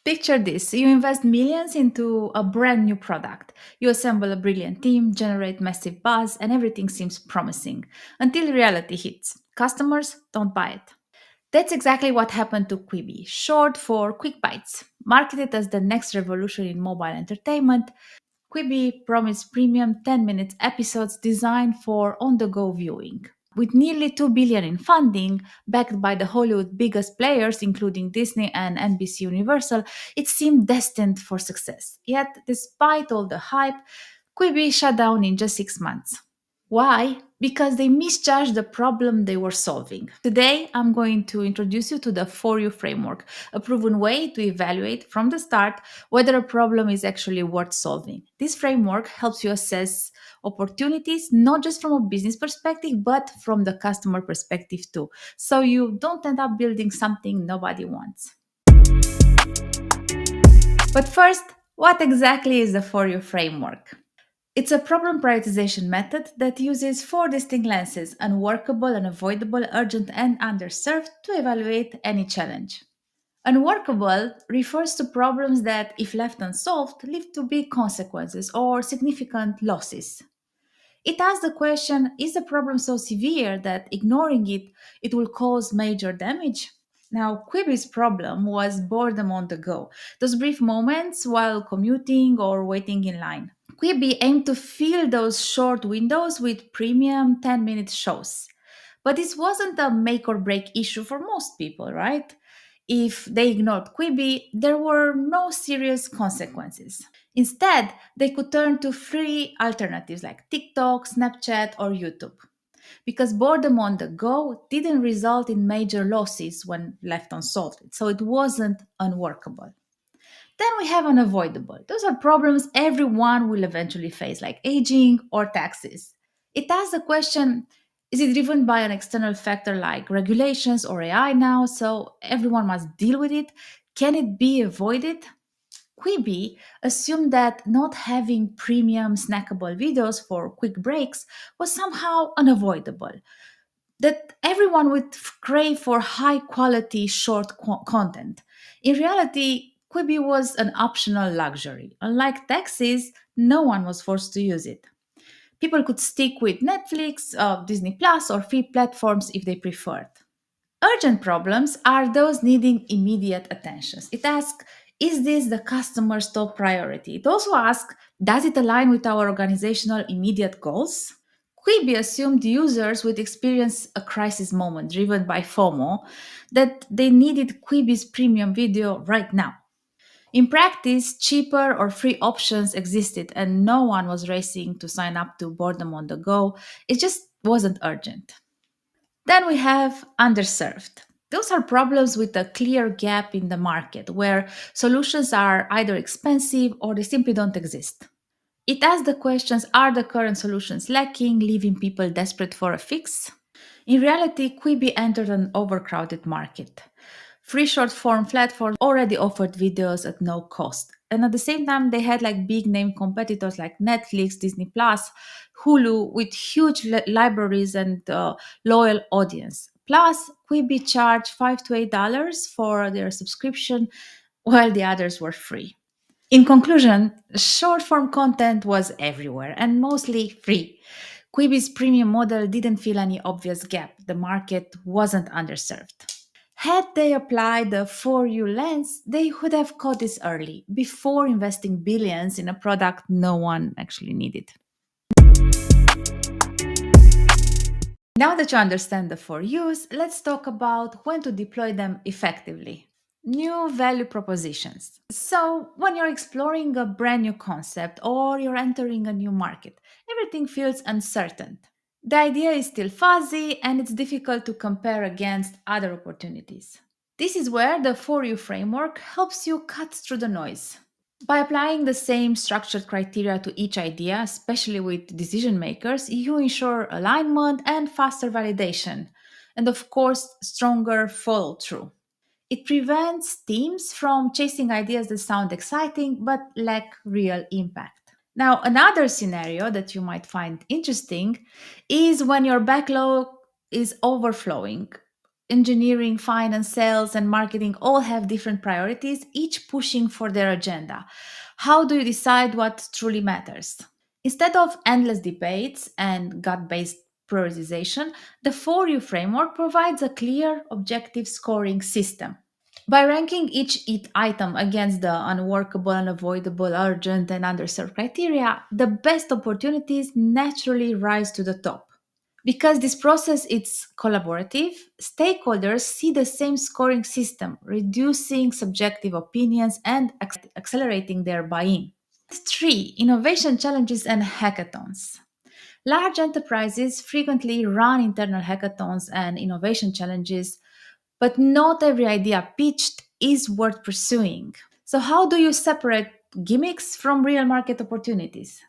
Picture this: you invest millions into a brand new product. You assemble a brilliant team, generate massive buzz, and everything seems promising until reality hits. Customers don't buy it. That's exactly what happened to Quibi, short for Quick Bites. Marketed as the next revolution in mobile entertainment, Quibi promised premium 10 minute episodes designed for on the go viewing. With nearly 2 billion in funding, backed by the Hollywood biggest players including Disney and NBC Universal, it seemed destined for success. Yet, despite all the hype, Quibi shut down in just 6 months. Why? Because they misjudged the problem they were solving. Today, I'm going to introduce you to the For You framework, a proven way to evaluate from the start whether a problem is actually worth solving. This framework helps you assess opportunities not just from a business perspective, but from the customer perspective too. So you don't end up building something nobody wants. But first, what exactly is the For You framework? It's a problem prioritization method that uses four distinct lenses: unworkable, unavoidable, urgent, and underserved to evaluate any challenge. Unworkable refers to problems that, if left unsolved, lead to big consequences or significant losses. It asks the question: is the problem so severe that ignoring it will cause major damage? Now, Quibi's problem was boredom on the go, those brief moments while commuting or waiting in line. Quibi aimed to fill those short windows with premium 10-minute shows. But this wasn't a make or break issue for most people, right? If they ignored Quibi, there were no serious consequences. Instead, they could turn to free alternatives like TikTok, Snapchat, or YouTube. Because boredom on the go didn't result in major losses when left unsolved, so it wasn't unworkable. Then we have unavoidable. Those are problems everyone will eventually face, like aging or taxes. It asks the question: is it driven by an external factor like regulations or AI now, so everyone must deal with it? Can it be avoided? Quibi assumed that not having premium snackable videos for quick breaks was somehow unavoidable, that everyone would crave for high quality short content. In reality, Quibi was an optional luxury. Unlike taxis, no one was forced to use it. People could stick with Netflix, Disney Plus, or free platforms if they preferred. Urgent problems are those needing immediate attention. It asks: is this the customer's top priority? It also asks: does it align with our organizational immediate goals? Quibi assumed users would experience a crisis moment driven by FOMO, that they needed Quibi's premium video right now. In practice, cheaper or free options existed and no one was racing to sign up to boredom on the go. It just wasn't urgent. Then we have underserved. Those are problems with a clear gap in the market where solutions are either expensive or they simply don't exist. It asks the questions: are the current solutions lacking, leaving people desperate for a fix? In reality, Quibi entered an overcrowded market. Free short form platforms already offered videos at no cost. And at the same time, they had like big name competitors like Netflix, Disney Plus, Hulu with huge libraries and loyal audience. Plus, Quibi charged $5 to $8 for their subscription, while the others were free. In conclusion, short form content was everywhere and mostly free. Quibi's premium model didn't fill any obvious gap. The market wasn't underserved. Had they applied the For You lens, they would have caught this early, before investing billions in a product no one actually needed. Now that you understand the For Yous, let's talk about when to deploy them effectively. New value propositions. So, when you're exploring a brand new concept or you're entering a new market, everything feels uncertain. The idea is still fuzzy and it's difficult to compare against other opportunities. This is where the For You framework helps you cut through the noise. By applying the same structured criteria to each idea, especially with decision makers, you ensure alignment and faster validation, and of course, stronger follow through. It prevents teams from chasing ideas that sound exciting but lack real impact. Now, another scenario that you might find interesting is when your backlog is overflowing. engineering, finance, sales, and marketing all have different priorities, each pushing for their agenda. How do you decide what truly matters? Instead of endless debates and gut based prioritization, the 4U framework provides a clear, objective scoring system. By ranking each item against the unworkable, unavoidable, urgent, and underserved criteria, the best opportunities naturally rise to the top. Because this process is collaborative, stakeholders see the same scoring system, reducing subjective opinions and accelerating their buy in. 3. Innovation challenges and hackathons. Large enterprises frequently run internal hackathons and innovation challenges, but not every idea pitched is worth pursuing. So, how do you separate gimmicks from real market opportunities?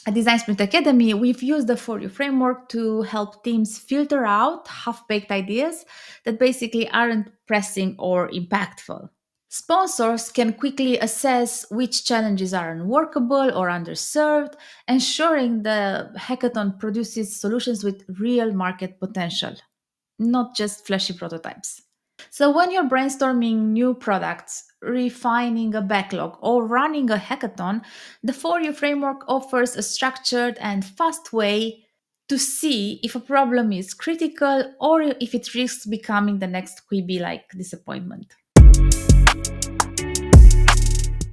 At Design Sprint Academy, we've used the For You framework to help teams filter out half baked ideas that basically aren't pressing or impactful. Sponsors can quickly assess which challenges are unworkable or underserved, ensuring the hackathon produces solutions with real market potential, not just flashy prototypes. So, when you're brainstorming new products, refining a backlog, or running a hackathon, the 4U framework offers a structured and fast way to see if a problem is critical or if it risks becoming the next Quibi like disappointment.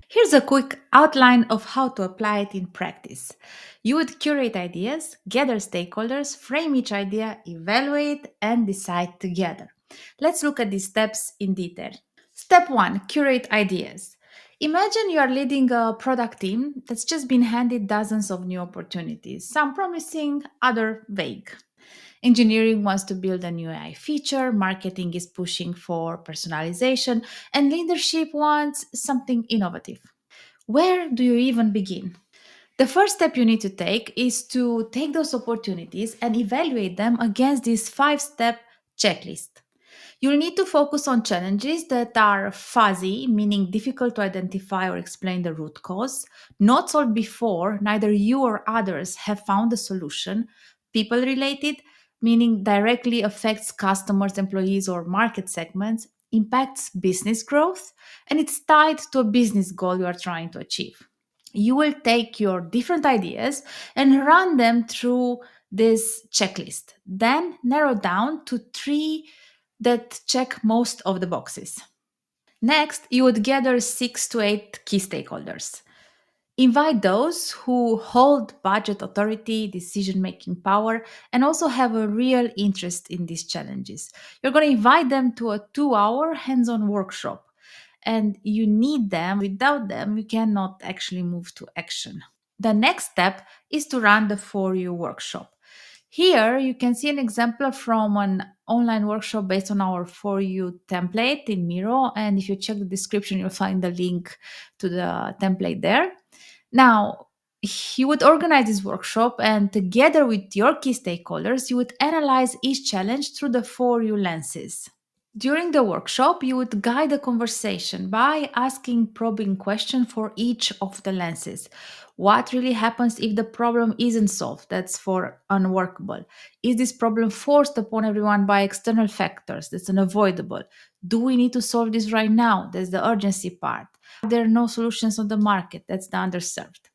Here's a quick outline of how to apply it in practice. You would curate ideas, gather stakeholders, frame each idea, evaluate, and decide together. Let's look at these steps in detail. Step 1: Curate ideas. Imagine you are leading a product team that's just been handed dozens of new opportunities, some promising, other vague. Engineering wants to build a new AI feature, marketing is pushing for personalization, and leadership wants something innovative. Where do you even begin? The first step you need to take is to take those opportunities and evaluate them against this 5 step checklist. You'll need to focus on challenges that are fuzzy, meaning difficult to identify or explain the root cause, not solved before neither you or others have found a solution, people related, meaning directly affects customers, employees, or market segments, impacts business growth, and it's tied to a business goal you are trying to achieve. You will take your different ideas and run them through this checklist, then narrow down to 3 that check most of the boxes. Next, you would gather 6 to 8 key stakeholders. Invite those who hold budget authority, decision making power, and also have a real interest in these challenges. You're going to invite them to a 2 hour hands on workshop, and you need them. Without them, you cannot actually move to action. The next step is to run the For You workshop. Here, you can see an example from an online workshop based on our For You template in Miro. And if you check the description, you'll find the link to the template there. Now, you would organize this workshop, and together with your key stakeholders, you would analyze each challenge through the For You lenses. During the workshop, you would guide the conversation by asking probing questions for each of the lenses. What really happens if the problem isn't solved? That's for unworkable. Is this problem forced upon everyone by external factors? That's unavoidable. Do we need to solve this right now? That's the urgency part. Are there no solutions on the market? That's the underserved.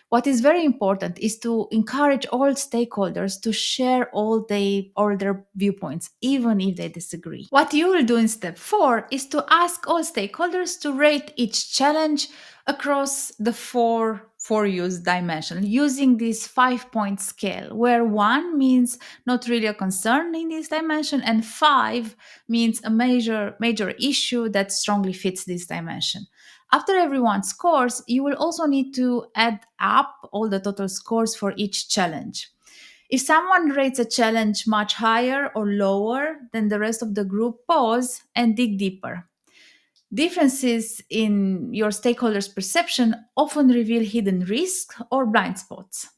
What is very important is to encourage all stakeholders to share all their viewpoints, even if they disagree. What you will do in step 4 is to ask all stakeholders to rate each challenge across the 4 use dimension using this 5 point scale, where 1 means not really a concern in this dimension, and 5 means a major issue that strongly fits this dimension. After everyone scores, you will also need to add up all the total scores for each challenge. If someone rates a challenge much higher or lower than the rest of the group, pause and dig deeper. Differences in your stakeholders' perception often reveal hidden risks or blind spots.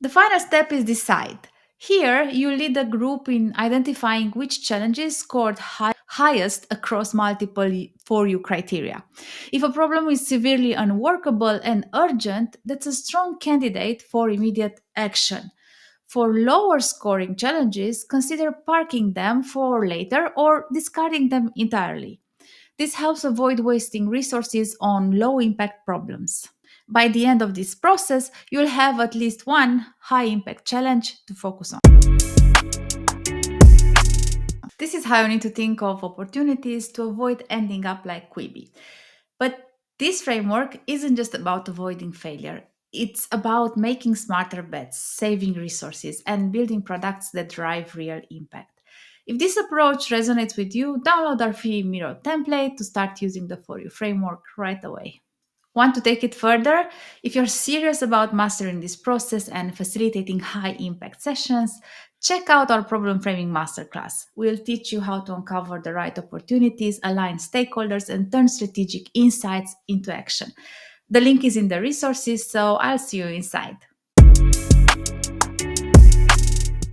The final step is decide. Here, you lead the group in identifying which challenges scored highest across multiple For You criteria. If a problem is severely unworkable and urgent, that's a strong candidate for immediate action. For lower scoring challenges, consider parking them for later or discarding them entirely. This helps avoid wasting resources on low impact problems. By the end of this process, you'll have at least one high impact challenge to focus on. This is how you need to think of opportunities to avoid ending up like Quibi. But this framework isn't just about avoiding failure. It's about making smarter bets, saving resources, and building products that drive real impact. If this approach resonates with you, download our free Miro template to start using the For You framework right away. Want to take it further? If you're serious about mastering this process and facilitating high impact sessions, check out our problem framing masterclass. We'll teach you how to uncover the right opportunities, align stakeholders, and turn strategic insights into action. The link is in the resources, so I'll see you inside.